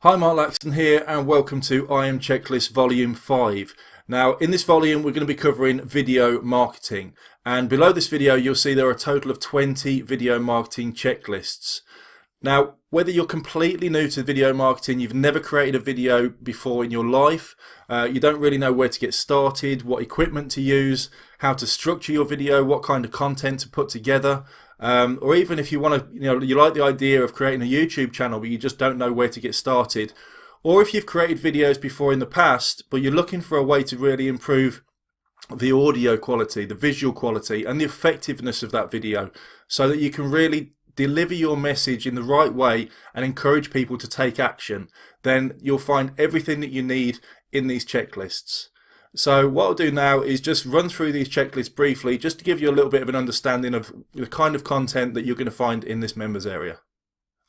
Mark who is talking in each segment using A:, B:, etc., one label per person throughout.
A: Hi, Mark Laxton here and welcome to I Am Checklist Volume 5. Now in this volume we're going to be covering video marketing, and below this video you'll see there are a total of 20 video marketing checklists. Now whether you're completely new to video marketing, you've never created a video before in your life, you don't really know where to get started, what equipment to use, how to structure your video, what kind of content to put together, or even if you want to, you like the idea of creating a YouTube channel but you just don't know where to get started, or if you've created videos before in the past but you're looking for a way to really improve the audio quality, the visual quality and the effectiveness of that video so that you can really deliver your message in the right way and encourage people to take action, then you'll find everything that you need in these checklists. So what I'll do now is just run through these checklists briefly, just to give you a little bit of an understanding of the kind of content that you're going to find in this members area.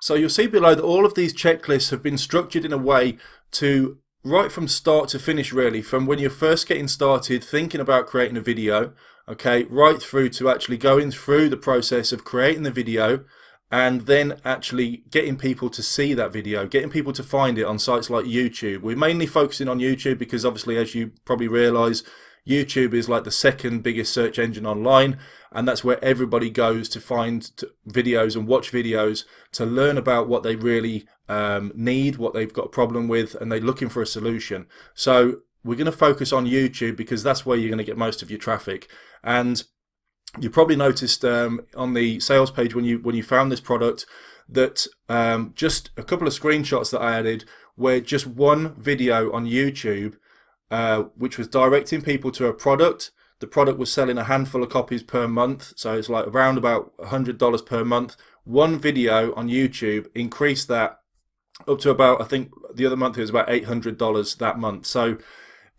A: So you'll see below that all of these checklists have been structured in a way to, right from start to finish really, from when you're first getting started thinking about creating a video, okay, right through to actually going through the process of creating the video and then actually getting people to see that video, getting people to find it on sites like YouTube. We're mainly focusing on YouTube because obviously, as you probably realize, YouTube is like the second biggest search engine online, and that's where everybody goes to find videos and watch videos to learn about what they really need, what they've got a problem with, and they're looking for a solution. So we're going to focus on YouTube because that's where you're going to get most of your traffic. And you probably noticed on the sales page when you found this product that just a couple of screenshots that I added were just one video on YouTube which was directing people to a product. The product was selling a handful of copies per month, so it's like around about $100 per month. One video on YouTube increased that up to about, I think the other month it was about $800 that month. So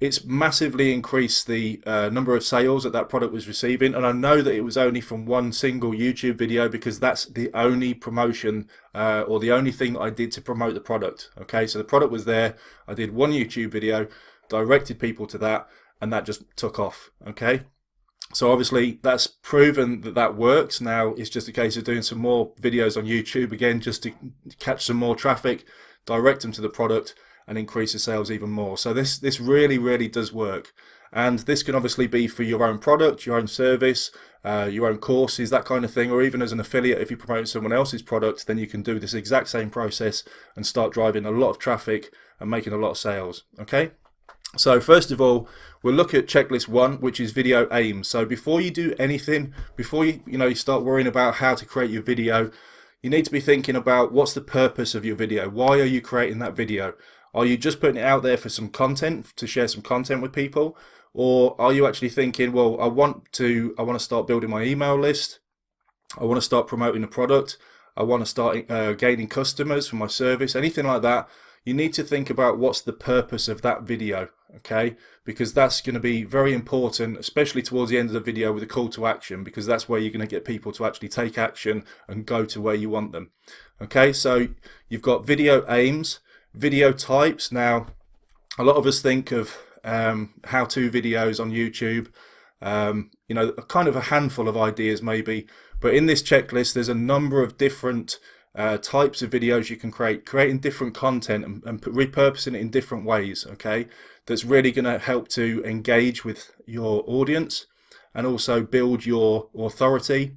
A: it's massively increased the number of sales that product was receiving, and I know that it was only from one single YouTube video because that's the only promotion or the only thing that I did to promote the product. Okay, so the product was there, I did one YouTube video, directed people to that, and that just took off. Okay, so obviously that's proven that that works. Now it's just a case of doing some more videos on YouTube again just to catch some more traffic, direct them to the product and increase the sales even more. So this really does work, and this can obviously be for your own product, your own service, your own courses, that kind of thing, or even as an affiliate. If you promote someone else's product, then you can do this exact same process and start driving a lot of traffic and making a lot of sales. Okay, so first of all we'll look at checklist 1, which is video aims. So before you do anything, before you start worrying about how to create your video, you need to be thinking about what's the purpose of your video. Why are you creating that video? Are you just putting it out there for some content, to share some content with people? Or are you actually thinking, well, I want to start building my email list, I want to start promoting a product, I want to start gaining customers for my service, anything like that? You need to think about what's the purpose of that video, okay? Because that's going to be very important, especially towards the end of the video with a call to action, because that's where you're going to get people to actually take action and go to where you want them. Okay, so you've got video aims, video types. Now, a lot of us think of how-to videos on YouTube, kind of a handful of ideas maybe, but in this checklist there's a number of different types of videos you can creating different content and repurposing it in different ways, okay? That's really going to help to engage with your audience and also build your authority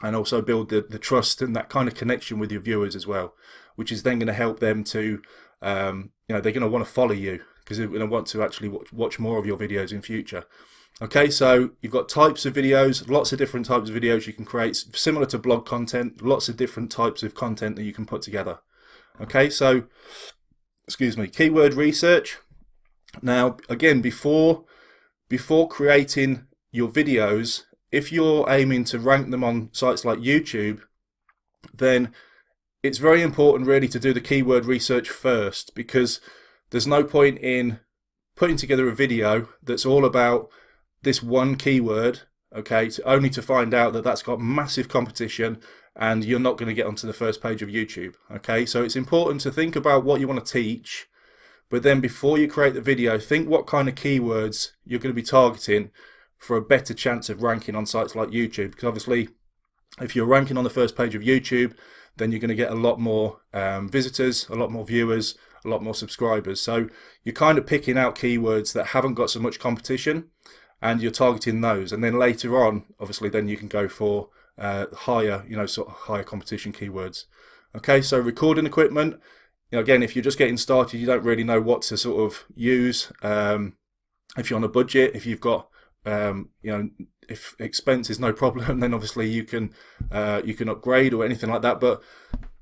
A: and also build the trust and that kind of connection with your viewers as well, which is then going to help them to, they're going to want to follow you because they're going to want to actually watch more of your videos in future. Okay, so you've got types of videos, lots of different types of videos you can create, similar to blog content, lots of different types of content that you can put together. Okay, so, excuse me, keyword research. Now, again, before creating your videos, if you're aiming to rank them on sites like YouTube, then it's very important really to do the keyword research first, because there's no point in putting together a video that's all about this one keyword, okay, only to find out that that's got massive competition and you're not going to get onto the first page of YouTube. Okay, so it's important to think about what you want to teach, but then before you create the video, think what kind of keywords you're going to be targeting for a better chance of ranking on sites like YouTube. Because obviously if you're ranking on the first page of YouTube, then you're going to get a lot more visitors, a lot more viewers, a lot more subscribers. So you're kind of picking out keywords that haven't got so much competition, and you're targeting those. And then later on, obviously, then you can go for higher, sort of higher competition keywords. Okay, so recording equipment. Again, if you're just getting started, you don't really know what to sort of use. If you're on a budget, if you've got, if expense is no problem, then obviously you can upgrade or anything like that. But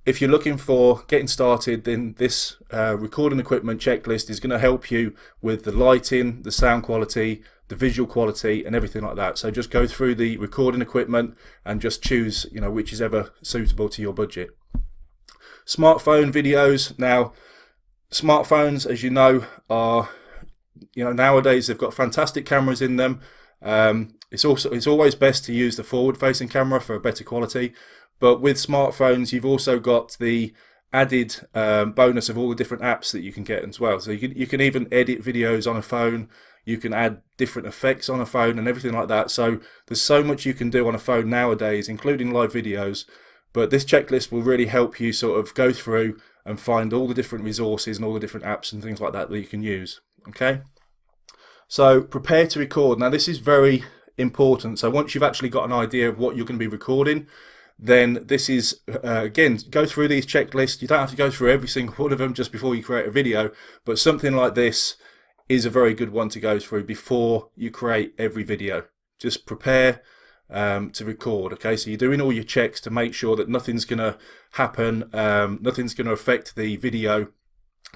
A: if you're looking for getting started, then this recording equipment checklist is going to help you with the lighting, the sound quality, the visual quality, and everything like that. So just go through the recording equipment and just choose, which is ever suitable to your budget. Smartphone videos. Now, smartphones, as you know, are, nowadays they've got fantastic cameras in them. It's always best to use the forward-facing camera for a better quality. But with smartphones, you've also got the added bonus of all the different apps that you can get as well. So you can even edit videos on a phone. You can add different effects on a phone and everything like that. So there's so much you can do on a phone nowadays, including live videos. But this checklist will really help you sort of go through and find all the different resources and all the different apps and things like that that you can use. Okay? So prepare to record. Now this is very important. So once you've actually got an idea of what you're going to be recording, then this is, again, go through these checklists. You don't have to go through every single one of them just before you create a video, but something like this is a very good one to go through before you create every video. Just prepare to record. Okay, so you're doing all your checks to make sure that nothing's going to happen, nothing's going to affect the video.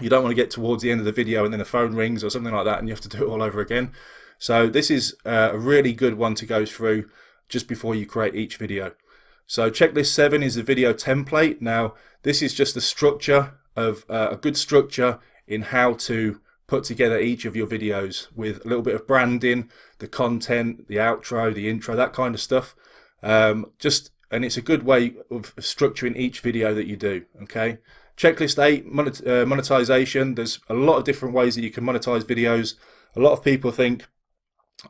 A: You don't want to get towards the end of the video and then the phone rings or something like that and you have to do it all over again. So this is a really good one to go through just before you create each video. So checklist 7 is the video template. Now this is just the structure of a good structure in how to put together each of your videos with a little bit of branding, the content, the outro, the intro, that kind of stuff. And it's a good way of structuring each video that you do. Okay. Checklist 8, monetization. There's a lot of different ways that you can monetize videos. A lot of people think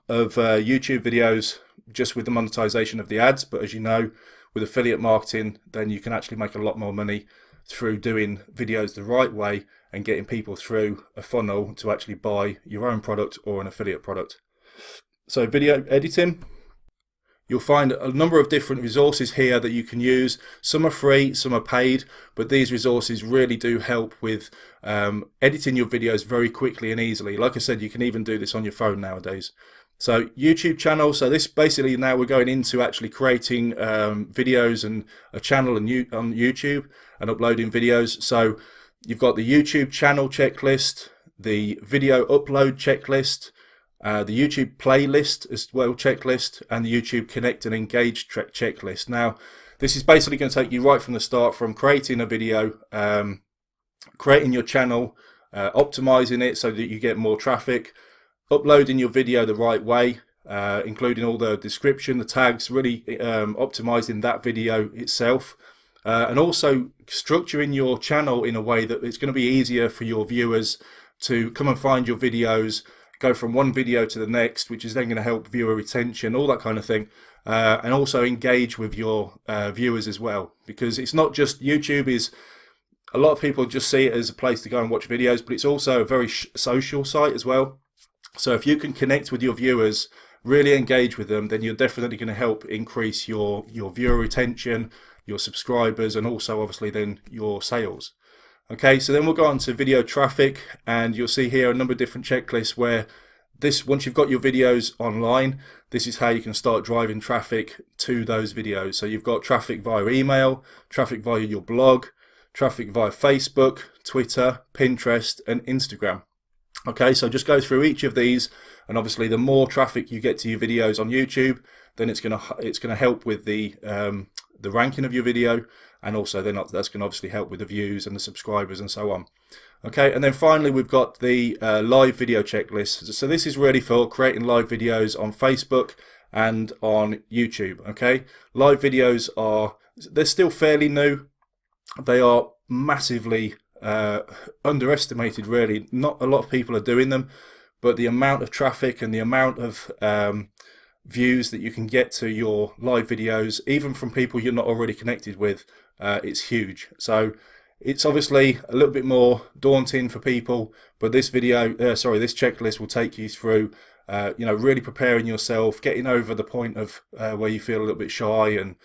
A: of YouTube videos just with the monetization of the ads, but as you know, with affiliate marketing, then you can actually make a lot more money through doing videos the right way and getting people through a funnel to actually buy your own product or an affiliate product. So video editing, you'll find a number of different resources here that you can use. Some are free, some are paid, but these resources really do help with editing your videos very quickly and easily. Like I said, you can even do this on your phone nowadays. So YouTube channel, so this basically now we're going into actually creating videos and a channel on YouTube and uploading videos. So you've got the YouTube channel checklist, the video upload checklist, the YouTube playlist as well checklist, and the YouTube connect and engage checklist. Now this is basically going to take you right from the start, from creating a video, creating your channel, optimizing it so that you get more traffic, uploading your video the right way, including all the description, the tags, really optimizing that video itself, and also structuring your channel in a way that it's going to be easier for your viewers to come and find your videos, go from one video to the next, which is then going to help viewer retention, all that kind of thing, and also engage with your viewers as well, because it's not just YouTube is. A lot of people just see it as a place to go and watch videos, but it's also a very social site as well. So if you can connect with your viewers, really engage with them, then you're definitely going to help increase your viewer retention, your subscribers, and also obviously then your sales. Okay, so then we'll go on to video traffic, and you'll see here a number of different checklists where once you've got your videos online, this is how you can start driving traffic to those videos. So you've got traffic via email, traffic via your blog, traffic via Facebook, Twitter, Pinterest, and Instagram. Okay, so just go through each of these, and obviously the more traffic you get to your videos on YouTube, then it's gonna help with the ranking of your video, and also then that's going to obviously help with the views and the subscribers and so on. Okay, and then finally we've got the live video checklist. So this is really for creating live videos on Facebook and on YouTube. Okay, live videos they're still fairly new. They are massively underestimated, really. Not a lot of people are doing them, but the amount of traffic and the amount of views that you can get to your live videos, even from people you're not already connected with, it's huge. So It's obviously a little bit more daunting for people, but this this checklist will take you through, really preparing yourself, getting over the point of where you feel a little bit shy and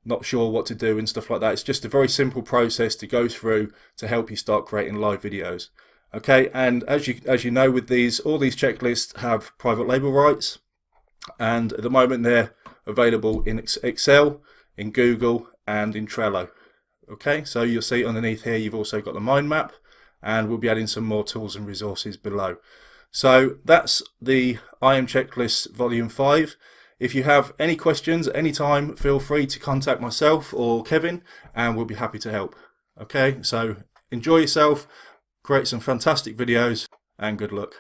A: not sure what to do and stuff like that. It's just a very simple process to go through to help you start creating live videos. Okay, and as you know, with all these checklists have private label rights, and at the moment they're available in Excel, in Google, and in Trello. Okay, so you'll see underneath here you've also got the mind map, and we'll be adding some more tools and resources below. So that's the I Am Checklist Volume 5. If you have any questions at any time, feel free to contact myself or Kevin, and we'll be happy to help. Okay, so enjoy yourself, create some fantastic videos, and good luck.